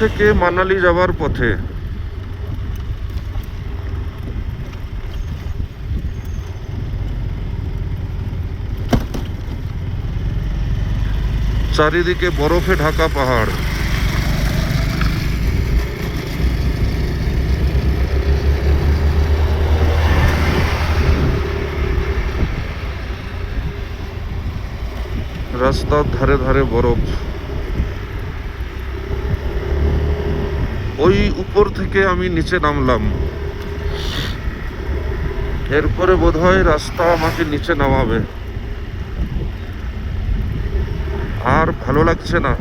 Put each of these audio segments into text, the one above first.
থেকে মানালি যাওয়ার পথে। চারিদিকে বরফে ঢাকা পাহাড়। রাস্তার ধারে ধারে বরফ। ওই উপর থেকে আমি নিচে নামলাম, এরপরে বোধহয় রাস্তা আমাকে নিচে নামাবে। আর ভালো লাগছে না।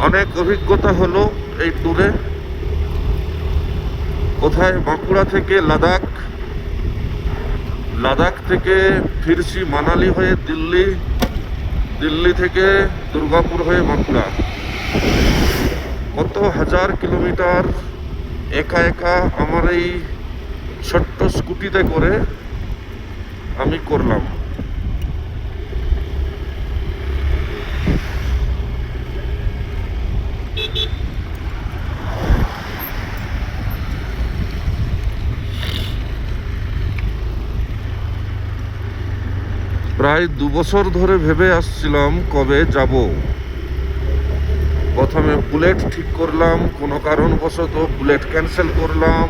অনেক অভিজ্ঞতা হলো এই ট্যুরে। কোথায় বাঁকুড়া থেকে লাদাখ, লাদাখ থেকে ফিরছি মানালি হয়ে দিল্লি, দিল্লি থেকে দুর্গাপুর হয়ে বাঁকুড়া। কত হাজার কিলোমিটার একা একা আমার এই ছোট্ট স্কুটিতে করে আমি করলাম। প্রায় 2 বছর ধরে ভেবে আসছিলাম কবে যাব। প্রথমে বুলেট ঠিক করলাম, কোনো কারণবশত বুলেট ক্যান্সেল করলাম।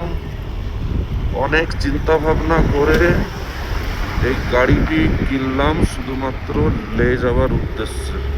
অনেক চিন্তা ভাবনা করে এই গাড়িটি কিনলাম শুধুমাত্র লে যাওয়ার উদ্দেশ্যে।